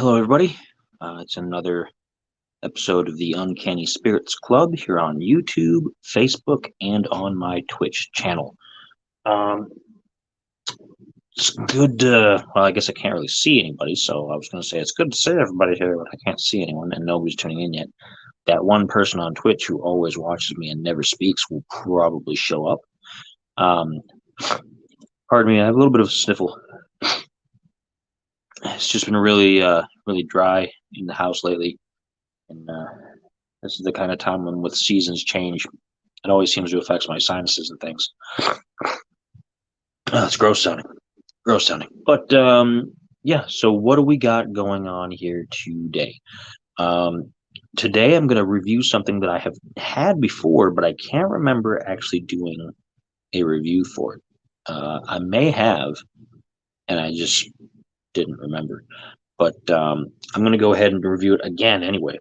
Hello, everybody. It's another episode of the Uncanny Spirits Club here on YouTube, Facebook, and on my Twitch channel. Um, it's good. Well, I guess I can't really see anybody, so I was going to say it's good to see everybody here, but I can't see anyone, and nobody's tuning in yet. That one person on Twitch who always watches me and never speaks will probably show up. Um, Pardon me, I have a little bit of a sniffle. It's just been really dry in the house lately, and this is the kind of time when, with seasons change, it always seems to affect my sinuses and things. It's gross sounding. Gross sounding. But yeah, so what do we got going on here today? Um, Today I'm going to review something that I have had before, but I can't remember actually doing a review for it. I may have, and I just didn't remember. But I'm going to go ahead and review it again anyway.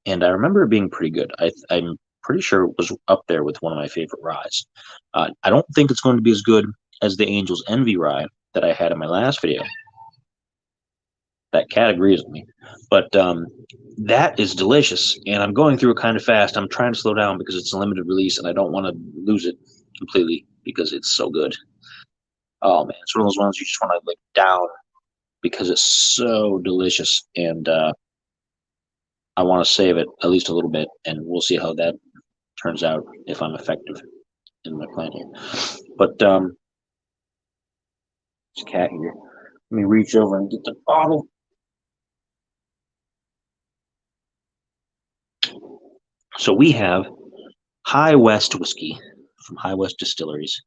And I remember it being pretty good. I'm pretty sure it was up there with one of my favorite ryes. I don't think it's going to be as good as the Angel's Envy rye that I had in my last video. That cat agrees with me. But that is delicious, and I'm going through it kind of fast. I'm trying to slow down because it's a limited release, and I don't want to lose it completely because it's so good. Oh man, it's one of those ones you just want to like down because it's so delicious, and I want to save it at least a little bit, and we'll see how that turns out if I'm effective in my plan here. But there's a cat here. Let me reach over and get the bottle. So we have High West whiskey from High West Distilleries,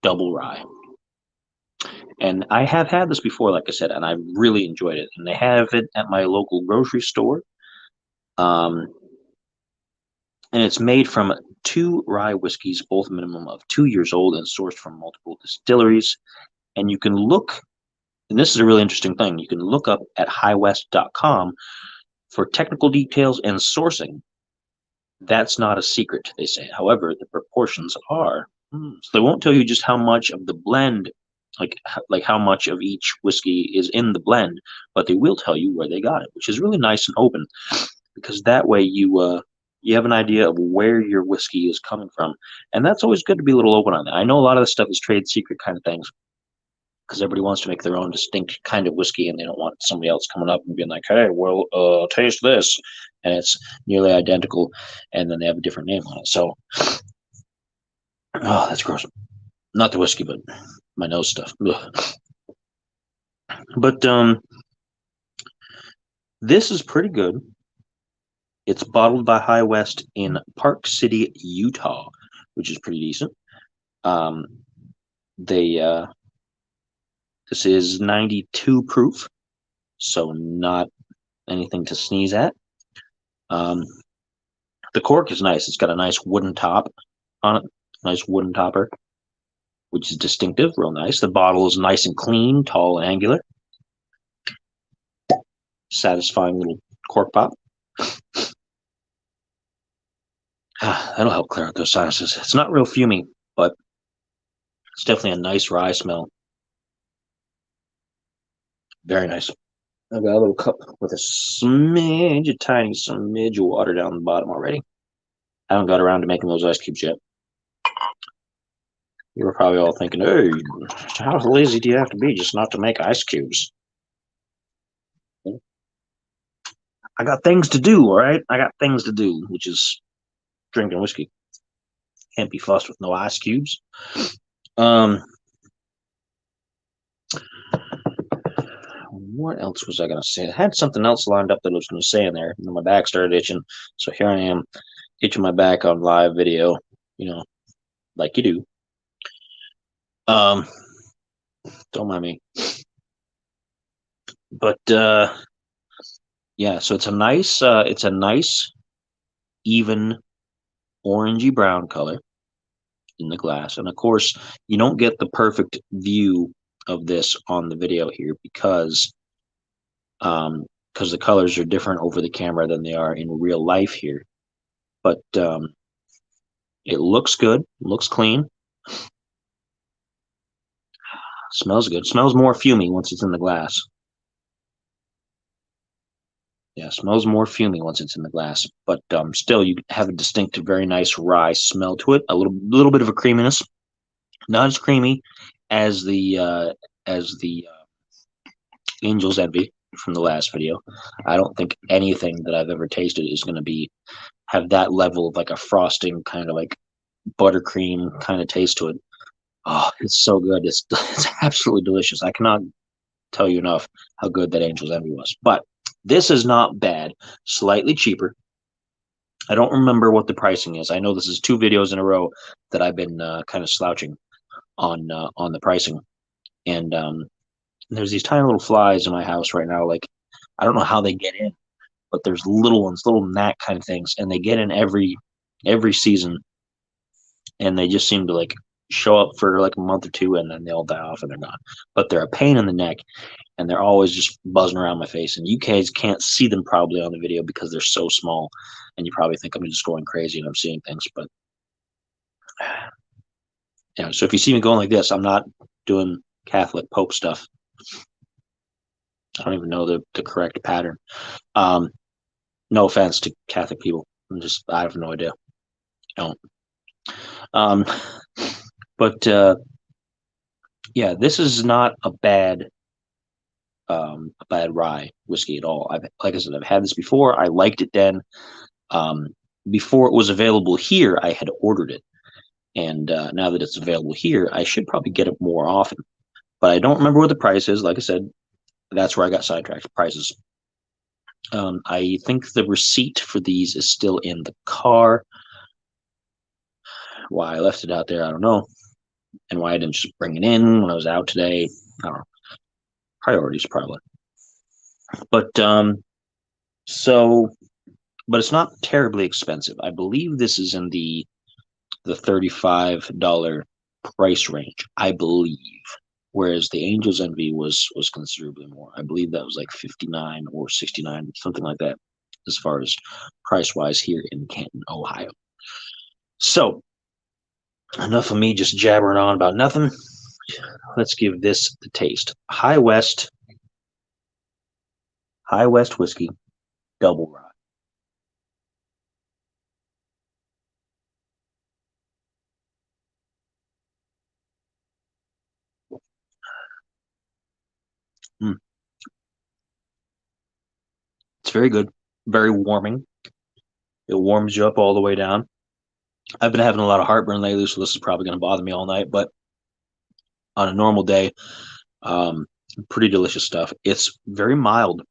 double rye. And I have had this before, like I said, and I really enjoyed it. And they have it at my local grocery store. And it's made from two rye whiskeys, both minimum of 2 years old and sourced from multiple distilleries. And you can look, and this is a really interesting thing, you can look up at highwest.com for technical details and sourcing. That's not a secret, they say. However, the proportions are. So they won't tell you just how much of the blend, like how much of each whiskey is in the blend, but they will tell you where they got it, which is really nice and open, because that way you have an idea of where your whiskey is coming from, and that's always good to be a little open on that. I know a lot of this stuff is trade secret kind of things, because everybody wants to make their own distinct kind of whiskey, and they don't want somebody else coming up and being like, "Hey, well, taste this," and it's nearly identical, and then they have a different name on it. So, oh, that's gross. Not the whiskey, but my nose stuff. Ugh. But this is pretty good. It's bottled by High West in Park City, Utah, which is pretty decent. They this is 92 proof, so not anything to sneeze at. The cork is nice. It's got a nice wooden top on it, nice wooden topper, which is distinctive, real nice. The bottle is nice and clean, tall and angular. Satisfying little cork pop. That'll help clear out those sinuses. It's not real fumey, but it's definitely a nice rye smell. Very nice. I've got a little cup with a smidge, a tiny smidge of water down the bottom already. I haven't got around to making those ice cubes yet. You were probably all thinking, "Hey, how lazy do you have to be just not to make ice cubes?" I got things to do, all right? I got things to do, which is drinking whiskey. Can't be fussed with no ice cubes. What else was I going to say? I had something else lined up that I was going to say in there, and then my back started itching. So here I am, itching my back on live video, like you do. Don't mind me. But yeah, so it's a nice, even orangey brown color in the glass. And of course, you don't get the perfect view of this on the video here because the colors are different over the camera than they are in real life here. But it looks good, looks clean, smells good. Smells more fumey once it's in the glass. Yeah, smells more fumey once it's in the glass, but still, you have a distinctive, very nice rye smell to it. A little bit of a creaminess, not as creamy as the Angel's Envy from the last video. I don't think anything that I've ever tasted is going to be have that level of like a frosting kind of like buttercream kind of taste to it. Oh, it's so good. It's absolutely delicious. I cannot tell you enough how good that Angel's Envy was. But this is not bad. Slightly cheaper. I don't remember what the pricing is. I know this is 2 videos in a row that I've been kind of slouching on the pricing. And there's these tiny little flies in my house right now. Like I don't know how they get in, but there's little ones, little gnat kind of things, and they get in every season, and they just seem to like show up for like a month or two, and then they'll die off and they're gone. But they're a pain in the neck, and they're always just buzzing around my face. And you guys can't see them probably on the video because they're so small, and you probably think I'm just going crazy and I'm seeing things. But yeah, so if you see me going like this, I'm not doing Catholic Pope stuff. I don't even know the correct pattern. Um, no offense to Catholic people. I have no idea. I don't. Um, but yeah, this is not a bad rye whiskey at all. Like I said, I've had this before. I liked it then. Um, Before it was available here, I had ordered it, and now that it's available here, I should probably get it more often. But I don't remember what the price is. Like I said, that's where I got sidetracked. Prices. I think the receipt for these is still in the car. Why I left it out there, I don't know. And why I didn't just bring it in when I was out today, I don't know. Priorities, probably. But so, but it's not terribly expensive. I believe this is in the $35 price range, I believe. Whereas the Angel's Envy was considerably more. I believe that was like 59 or 69, something like that, as far as price wise here in Canton, Ohio. So enough of me just jabbering on about nothing. Let's give this the taste. High West whiskey, double rye. Mm, it's very good, very warming. It warms you up all the way down. I've been having a lot of heartburn lately, so this is probably going to bother me all night. But on a normal day, um, pretty delicious stuff. It's very mild.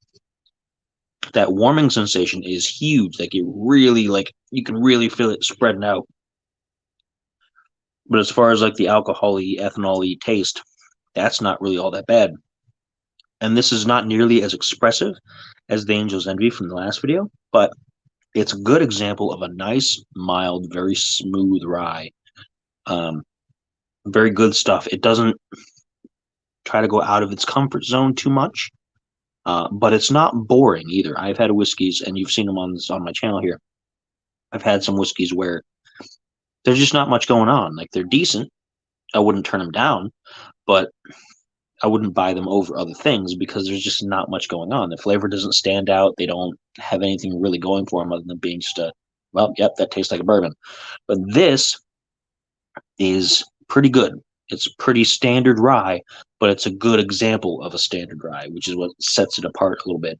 That warming sensation is huge. Like it really, like you can really feel it spreading out. But as far as like the alcohol-y, ethanol-y taste, that's not really all that bad. And this is not nearly as expressive as the Angel's Envy from the last video, but it's a good example of a nice, mild, very smooth rye. Um, Very good stuff. It doesn't try to go out of its comfort zone too much, but it's not boring either. I've had whiskeys, and you've seen them on my channel here. I've had some whiskeys where there's just not much going on. Like they're decent. I wouldn't turn them down, but I wouldn't buy them over other things because there's just not much going on. The flavor doesn't stand out. They don't have anything really going for them other than being just well, yep, that tastes like a bourbon. But this is pretty good. It's pretty standard rye, but it's a good example of a standard rye, which is what sets it apart a little bit.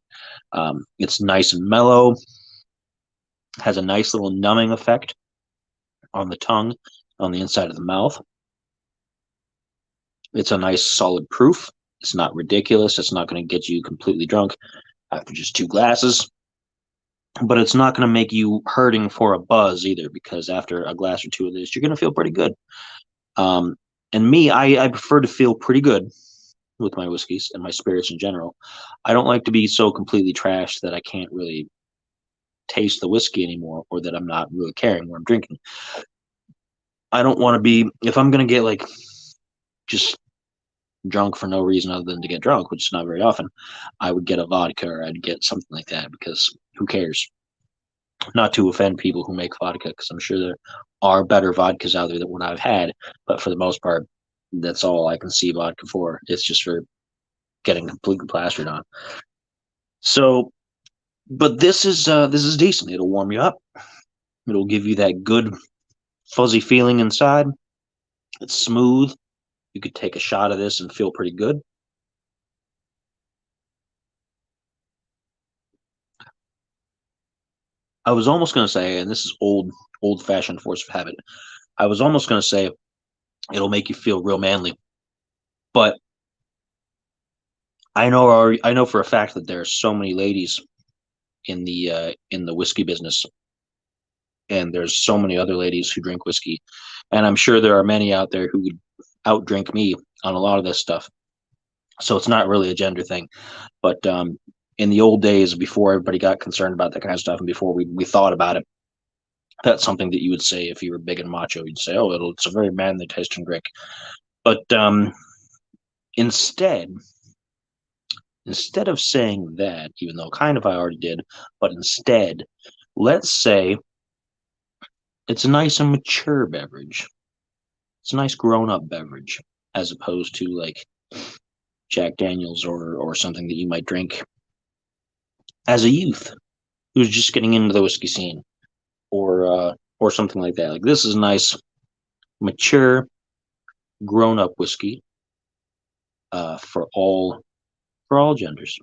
It's nice and mellow, has a nice little numbing effect on the tongue, on the inside of the mouth. It's a nice solid proof. It's not ridiculous. It's not going to get you completely drunk after just 2 glasses, but it's not going to make you hurting for a buzz either, because after a glass or two of this, you're going to feel pretty good. Um, and me, I prefer to feel pretty good with my whiskeys and my spirits in general. I don't like to be so completely trashed that I can't really taste the whiskey anymore, or that I'm not really caring what I'm drinking. I don't want to be, if I'm going to get like just drunk for no reason other than to get drunk, which is not very often, I would get a vodka or I'd get something like that, because who cares? Not to offend people who make vodka, because I'm sure there are better vodkas out there than what I've had, but for the most part, that's all I can see vodka for. It's just for getting completely plastered on. So But this is decent. It'll warm you up. It'll give you that good fuzzy feeling inside. It's smooth. You could take a shot of this and feel pretty good. I was almost going to say, and this is old fashioned force of habit. I was almost going to say it'll make you feel real manly, but I know for a fact that there are so many ladies in the whiskey business, and there's so many other ladies who drink whiskey, and I'm sure there are many out there who would outdrink me on a lot of this stuff. So it's not really a gender thing, but in the old days, before everybody got concerned about that kind of stuff, and before we thought about it, that's something that you would say if you were big and macho. You'd say, "Oh, it's a very manly tasting drink." But instead, instead of saying that, even though kind of I already did, but instead, let's say it's a nice and mature beverage. It's a nice grown up beverage, as opposed to like Jack Daniels or something that you might drink as a youth who's just getting into the whiskey scene, or something like that. Like this is nice, mature, grown up whiskey for all genders.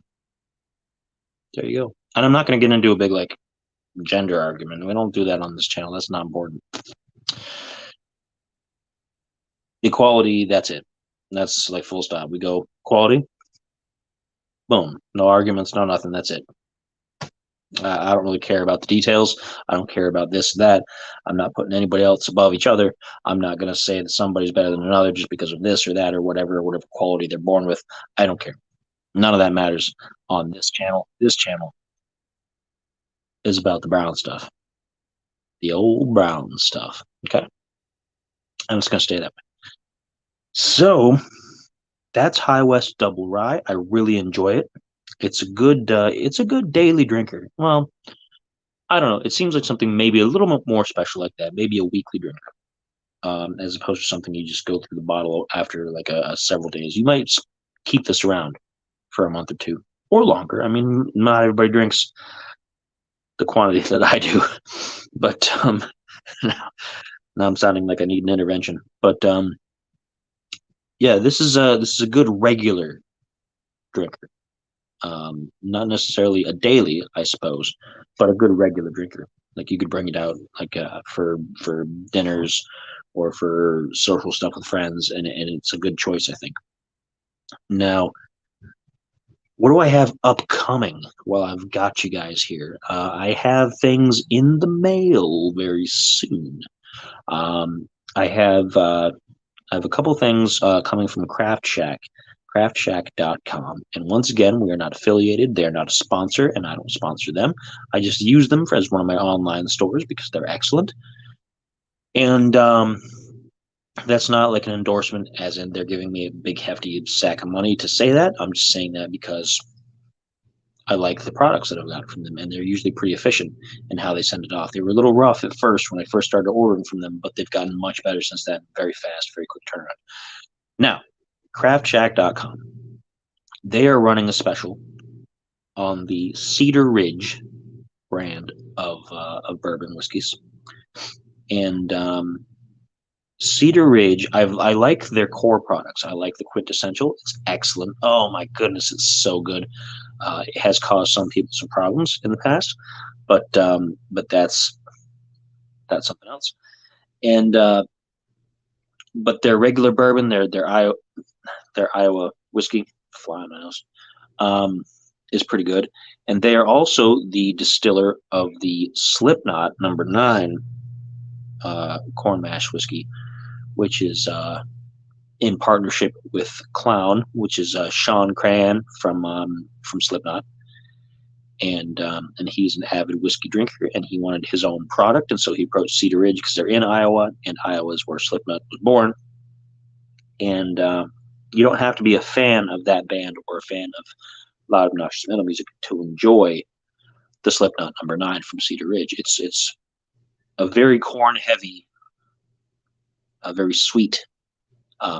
There you go. And I'm not going to get into a big like gender argument. We don't do that on this channel. That's not important. Equality. That's it. That's like full stop. We go quality. Boom. No arguments. No nothing. That's it. I don't really care about the details. I don't care about this, that. I'm not putting anybody else above each other. I'm not going to say that somebody's better than another just because of this or that or whatever quality they're born with. I don't care. None of that matters on this channel. This channel is about the brown stuff, the old brown stuff. Okay. I'm just going to stay that way. So that's High West Double Rye. I really enjoy it. It's a good daily drinker. Well, I don't know. It seems like something maybe a little bit more special like that. Maybe a weekly drinker, as opposed to something you just go through the bottle after like a several days. You might keep this around for a month or two or longer. I mean, not everybody drinks the quantity that I do, but now I'm sounding like I need an intervention. But yeah, this is a good regular drinker. Not necessarily a daily, I suppose, but a good regular drinker. Like you could bring it out like for dinners or for social stuff with friends, and it's a good choice, I think. Now, what do I have upcoming while I've got you guys here? I have things in the mail very soon. Um, I have uh, I have a couple things coming from Craft Shack, craftshack.com. And once again, we are not affiliated. They're not a sponsor, and I don't sponsor them. I just use them as one of my online stores because they're excellent. And that's not like an endorsement, as in they're giving me a big, hefty sack of money to say that. I'm just saying that because I like the products that I've got from them, and they're usually pretty efficient in how they send it off. They were a little rough at first when I first started ordering from them, but they've gotten much better since then. Very fast, very quick turnaround. Now, craftshack.com. They are running a special on the Cedar Ridge brand of bourbon whiskeys, and Cedar Ridge. I like their core products. I like the quintessential. It's excellent. Oh my goodness, it's so good. It has caused some people some problems in the past, but that's something else. And but their regular bourbon, their Iowa whiskey, fly on my nose, um, is pretty good. And they are also the distiller of the Slipknot #9 corn mash whiskey, which is in partnership with Clown, which is Sean Cran from Slipknot. And he's an avid whiskey drinker, and he wanted his own product, and so he approached Cedar Ridge because they're in Iowa, and Iowa is where Slipknot was born. And you don't have to be a fan of that band or a fan of loud, obnoxious metal music to enjoy the Slipknot #9 from Cedar Ridge. It's a very corn heavy, a very sweet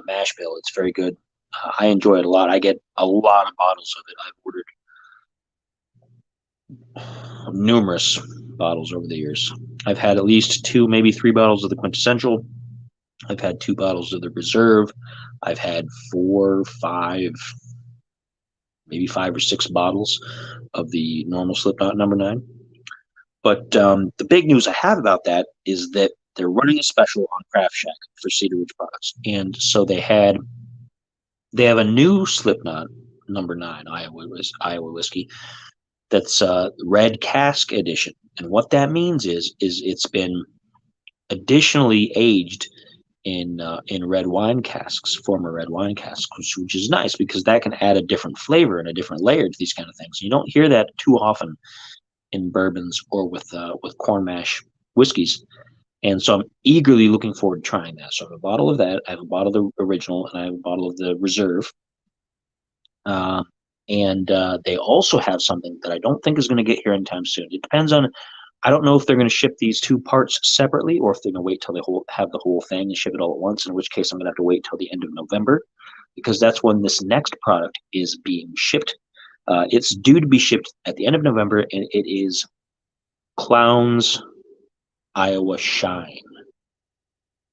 mash bill. It's very good. I enjoy it a lot. I get a lot of bottles of it. I've ordered numerous bottles over the years. I've had at least two, maybe three bottles of the quintessential. I've had two bottles of the reserve. I've had four, five, maybe five or six bottles of the normal Slipknot number 9. But the big news I have about that is that they're running a special on Craft Shack for Cedar Ridge products, and so they have a new Slipknot number 9 Iowa whiskey that's red cask edition, and what that means is it's been additionally aged in red wine casks, former red wine casks, which is nice because that can add a different flavor and a different layer to these kind of things. You don't hear that too often in bourbons or with corn mash whiskeys. And so I'm eagerly looking forward to trying that. So I have a bottle of that. I have a bottle of the original, and I have a bottle of the reserve. Uh, and they also have something that I don't think is going to get here anytime soon. It depends on. I don't know if they're going to ship these two parts separately, or if they're going to wait till they have the whole thing and ship it all at once. In which case, I'm going to have to wait till the end of November, because that's when this next product is being shipped. It's due to be shipped at the end of November, and it is Clowns Iowa Shine.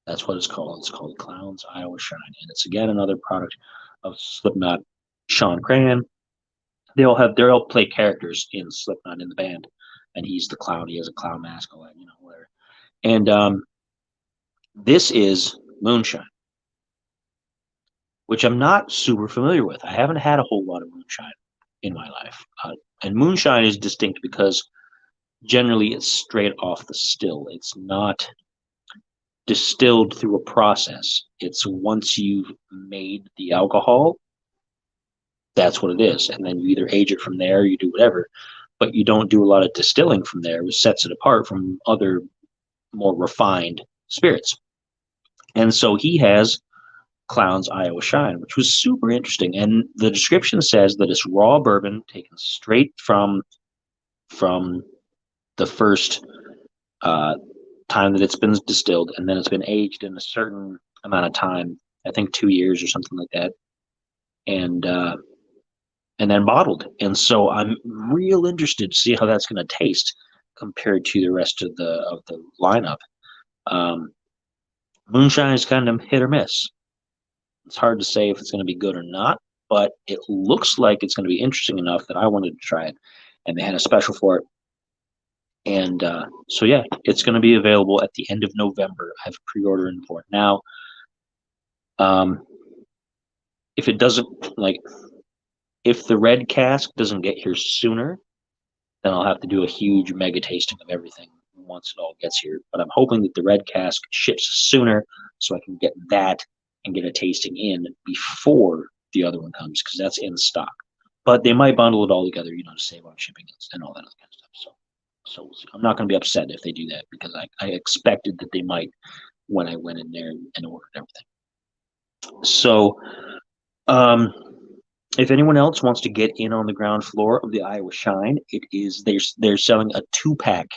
That's what it's called. It's called Clowns Iowa Shine, and it's again another product of Slipknot. Sean Crahan. They all play characters in Slipknot in the band, and he's the clown. He has a clown mask, all that, whatever. And this is moonshine, which I'm not super familiar with. I haven't had a whole lot of moonshine in my life, and moonshine is distinct because generally it's straight off the still. It's not distilled through a process. It's once you've made the alcohol, that's what it is. And then you either age it from there, you do whatever, but you don't do a lot of distilling from there, which sets it apart from other more refined spirits. And so he has Clown's Iowa Shine, which was super interesting. And the description says that it's raw bourbon taken straight from the first time that it's been distilled, and then it's been aged in a certain amount of time. I think 2 years or something like that, and then bottled. And so I'm real interested to see how that's going to taste compared to the rest of the lineup. Moonshine is kind of hit or miss. It's hard to say if it's going to be good or not, but it looks like it's going to be interesting enough that I wanted to try it, and they had a special for it. And so yeah, it's going to be available at the end of November. I have pre-ordering for it now. If it doesn't if the red cask doesn't get here sooner, then I'll have to do a huge mega tasting of everything once it all gets here. But I'm hoping that the red cask ships sooner so I can get that and get a tasting in before the other one comes, because that's in stock. But they might bundle it all together, to save on shipping and all that other kind of stuff. So we'll see. I'm not going to be upset if they do that, because I expected that they might when I went in there and ordered everything. So, if anyone else wants to get in on the ground floor of the Iowa Shine, they're selling a 2-pack,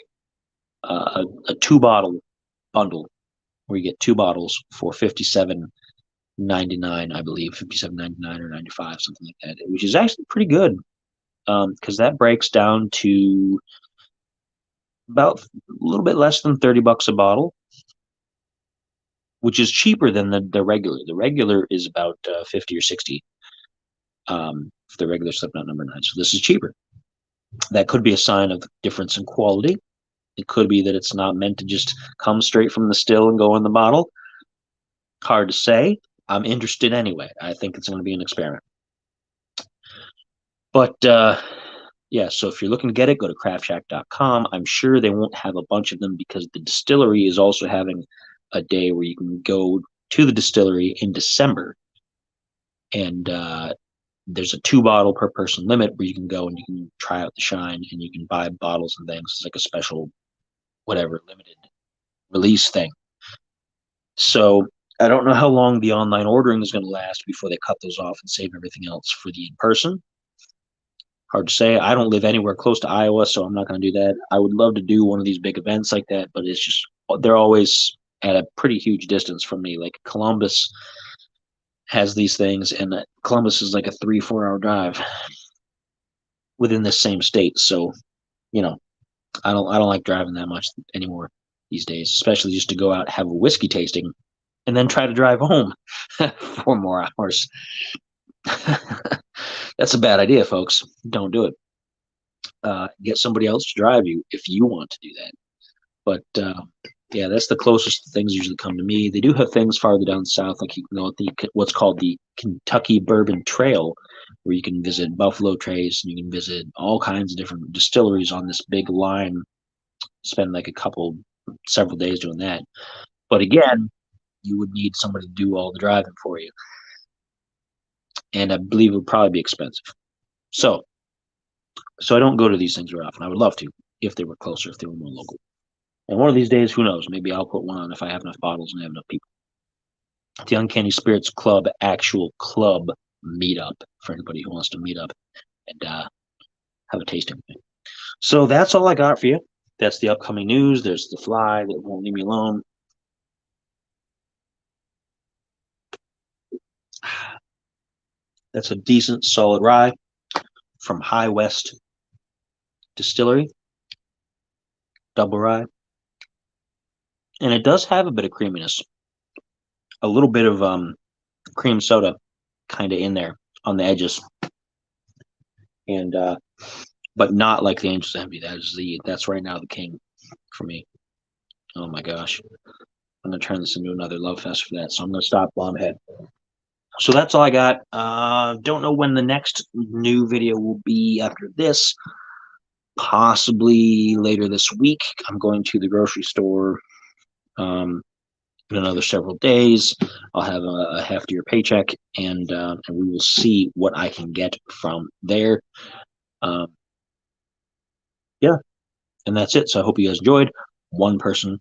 a 2-bottle bundle where you get 2 bottles for $57.99, I believe, $57.99 or 95, something like that, which is actually pretty good, because that breaks down to about a little bit less than $30 a bottle, which is cheaper than the regular. The regular is about 50 or 60. For the regular Slipknot number 9. So this is cheaper. That could be a sign of difference in quality. It could be that it's not meant to just come straight from the still and go in the bottle. Hard to say. I'm interested anyway. I think it's going to be an experiment. But yeah, so if you're looking to get it, go to craftshack.com. I'm sure they won't have a bunch of them because the distillery is also having a day where you can go to the distillery in December, and there's a 2-bottle per person limit where you can go and you can try out the Shine, and you can buy bottles and things. It's like a special, whatever, limited release thing. So I don't know how long the online ordering is going to last before they cut those off and save everything else for the in-person. Hard to say. I don't live anywhere close to Iowa, so I'm not going to do that. I would love to do one of these big events like that, but it's just, they're always at a pretty huge distance from me. Like Columbus has these things, and Columbus is like a 3-4 hour drive within the same state. So you know, I don't like driving that much anymore these days, especially just to go out, have a whiskey tasting, and then try to drive home 4 more hours. That's a bad idea, folks. Don't do it. Get somebody else to drive you if you want to do that. But yeah, that's the closest things usually come to me. They do have things farther down south, like you can go at the what's called the Kentucky Bourbon Trail, where you can visit Buffalo Trace and you can visit all kinds of different distilleries on this big line. Spend like several days doing that. But again, you would need somebody to do all the driving for you, and I believe it would probably be expensive. So, so I don't go to these things very often. I would love to if they were closer, if they were more local. And one of these days, who knows? Maybe I'll put one on if I have enough bottles and I have enough people. The Uncanny Spirits Club actual club meetup for anybody who wants to meet up and have a tasting. So that's all I got for you. That's the upcoming news. There's the fly that won't leave me alone. That's a decent, solid rye from High West Distillery, double rye. And it does have a bit of creaminess, a little bit of cream soda kind of in there on the edges. And but not like the Angel's Envy. That's right now the king for me. Oh my gosh. I'm gonna turn this into another love fest for that. So I'm gonna stop while I'm ahead. So that's all I got. Don't know when the next new video will be after this. Possibly later this week. I'm going to the grocery store in another several days. I'll have a heftier paycheck, and we will see what I can get from there. Um, yeah, and that's it. So I hope you guys enjoyed. One person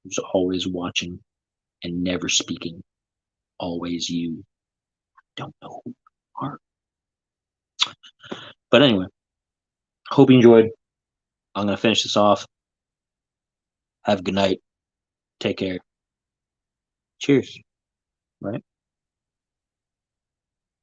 who's always watching and never speaking. Always you. Don't know who you are. But anyway, hope you enjoyed. I'm going to finish this off. Have a good night. Take care. Cheers. Right?